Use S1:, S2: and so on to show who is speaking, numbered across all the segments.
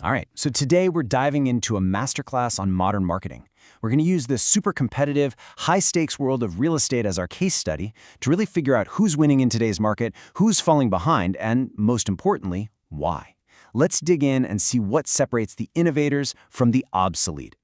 S1: All right, so today we're diving into a masterclass on modern marketing. We're going to use this super competitive, high-stakes world of real estate as our case study to really figure out who's winning in today's market, who's falling behind, and most importantly, why. Let's dig in and see what separates the innovators from the obsolete.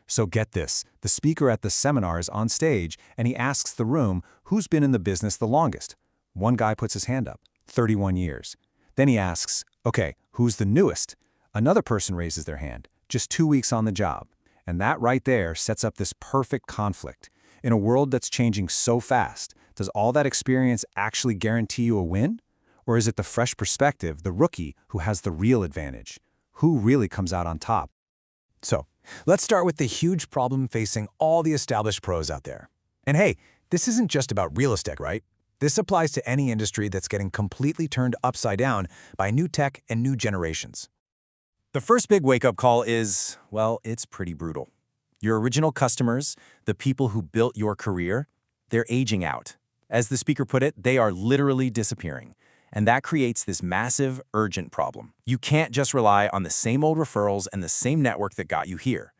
S2: So get this, the speaker at the seminar is on stage and he asks the room who's been in the business the longest. One guy puts his hand up, 31 years. Then he asks, okay, who's the newest? Another person raises their hand, just 2 weeks on the job. And that right there sets up this perfect conflict. In a world that's changing so fast, does all that experience actually guarantee you a win? Or is it the fresh perspective, the rookie, who has the real advantage? Who really comes out on top? So, let's start with the huge problem facing all the established pros out there. And hey, this isn't just about real estate, right? This applies to any industry that's getting completely turned upside down by new tech and new generations. The first big wake-up call is, well, it's pretty brutal. Your original customers, the people who built your career, they're aging out. As the speaker put it, they are literally disappearing. And that creates this massive, urgent problem. You can't just rely on the same old referrals and the same network that got you here.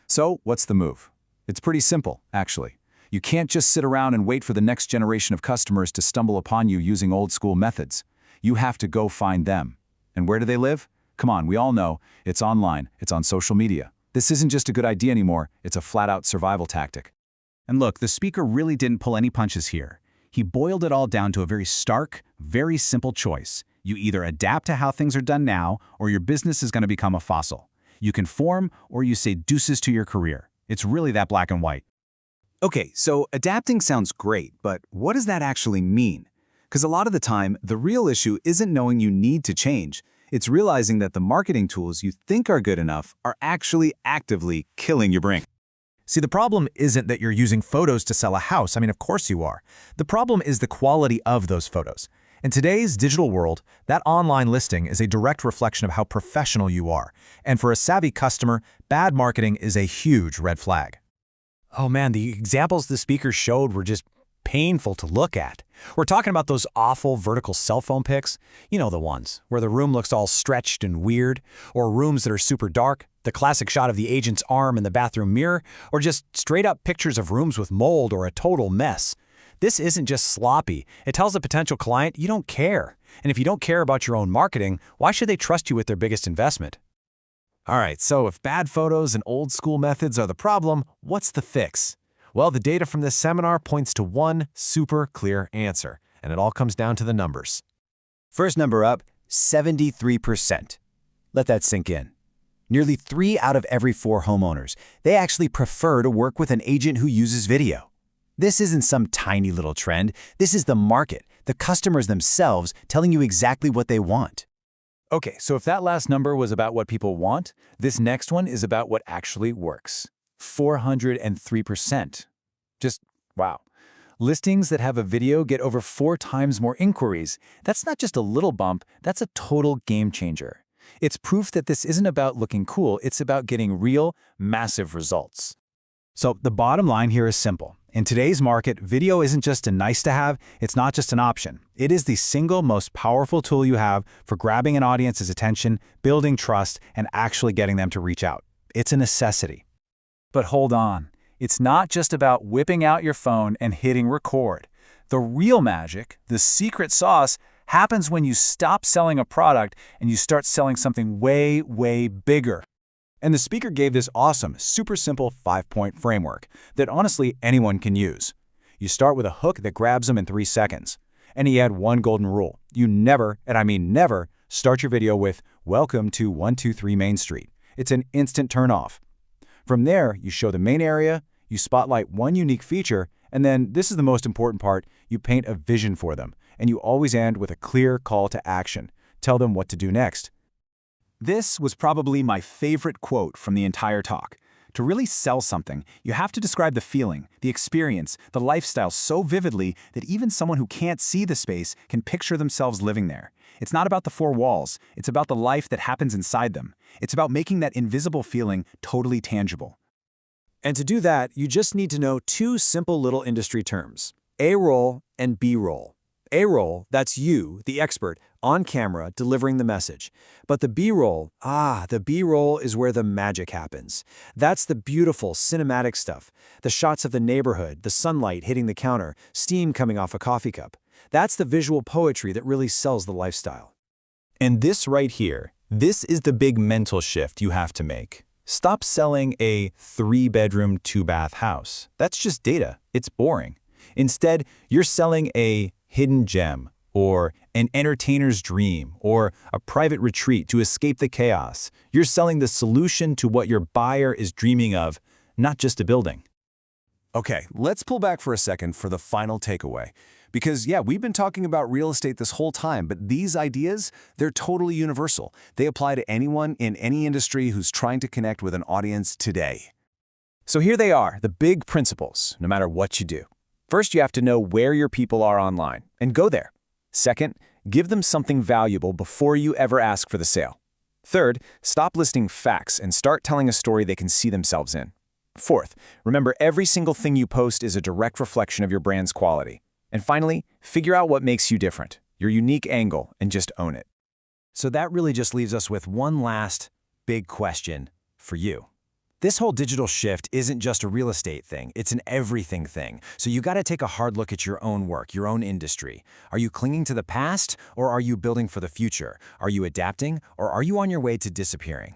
S3: So, what's the move? It's pretty simple, actually. You can't just sit around and wait for the next generation of customers to stumble upon you using old-school methods. You have to go find them. And where do they live? Come on, we all know. It's online. It's on social media. This isn't just a good idea anymore. It's a flat-out survival tactic.
S1: And look, the speaker really didn't pull any punches here. He boiled it all down to a very stark, very simple choice. You either adapt to how things are done now, or your business is going to become a fossil. You conform, or you say deuces to your career. It's really that black and white.
S3: Okay, so adapting sounds great, but what does that actually mean? Because a lot of the time, the real issue isn't knowing you need to change. It's realizing that the marketing tools you think are good enough are actually actively killing your brain.
S2: See, the problem isn't that you're using photos to sell a house. I mean, of course you are. The problem is the quality of those photos. In today's digital world, that online listing is a direct reflection of how professional you are. And for a savvy customer, bad marketing is a huge red flag.
S4: Oh man, the examples the speaker showed were just painful to look at. We're talking about those awful vertical cell phone pics. You know the ones, where the room looks all stretched and weird, or rooms that are super dark, the classic shot of the agent's arm in the bathroom mirror, or just straight-up pictures of rooms with mold or a total mess. This isn't just sloppy. It tells the potential client you don't care. And if you don't care about your own marketing, why should they trust you with their biggest investment?
S2: All right, so if bad photos and old-school methods are the problem, what's the fix? Well, the data from this seminar points to one super clear answer, and it all comes down to the numbers.
S1: First number up, 73%. Let that sink in. Nearly 3 out of every 4 homeowners, they actually prefer to work with an agent who uses video. This isn't some tiny little trend. This is the market, the customers themselves telling you exactly what they want.
S3: Okay, so if that last number was about what people want, this next one is about what actually works. 403%. Just wow. Listings that have a video get over 4 times more inquiries. That's not just a little bump, that's a total game changer. It's proof that this isn't about looking cool, it's about getting real, massive results.
S1: So the bottom line here is simple. In today's market, video isn't just a nice to have, it's not just an option. It is the single most powerful tool you have for grabbing an audience's attention, building trust, and actually getting them to reach out. It's a necessity.
S3: But hold on, it's not just about whipping out your phone and hitting record. The real magic, the secret sauce, happens when you stop selling a product and you start selling something way, way bigger. And the speaker gave this awesome, super simple 5-point framework that honestly anyone can use. You start with a hook that grabs them in 3 seconds. And he had one golden rule. You never, and I mean never, start your video with, "Welcome to 123 Main Street." It's an instant turn-off. From there, you show the main area, you spotlight one unique feature, and then, this is the most important part, you paint a vision for them. And you always end with a clear call to action. Tell them what to do next.
S5: This was probably my favorite quote from the entire talk. To really sell something, you have to describe the feeling, the experience, the lifestyle so vividly that even someone who can't see the space can picture themselves living there. It's not about the 4 walls, it's about the life that happens inside them. It's about making that invisible feeling totally tangible.
S4: And to do that, you just need to know 2 simple little industry terms, A-roll and B-roll.
S1: A-roll, that's you, the expert, on camera, delivering the message. But the B-roll, the B-roll is where the magic happens. That's the beautiful, cinematic stuff. The shots of the neighborhood, the sunlight hitting the counter, steam coming off a coffee cup. That's the visual poetry that really sells the lifestyle.
S2: And this right here, this is the big mental shift you have to make. Stop selling a 3-bedroom, 2-bath house. That's just data. It's boring. Instead, you're selling a hidden gem, or an entertainer's dream, or a private retreat to escape the chaos. You're selling the solution to what your buyer is dreaming of, not just a building.
S1: Okay, let's pull back for a second for the final takeaway. Because, yeah, we've been talking about real estate this whole time, but these ideas, they're totally universal. They apply to anyone in any industry who's trying to connect with an audience today. So here they are, the big principles, no matter what you do. First, you have to know where your people are online, and go there. Second, give them something valuable before you ever ask for the sale. Third, stop listing facts and start telling a story they can see themselves in. Fourth, remember every single thing you post is a direct reflection of your brand's quality. And finally, figure out what makes you different, your unique angle, and just own it. So that really just leaves us with one last big question for you. This whole digital shift isn't just a real estate thing, it's an everything thing. So you got to take a hard look at your own work, your own industry. Are you clinging to the past, or are you building for the future? Are you adapting, or are you on your way to disappearing?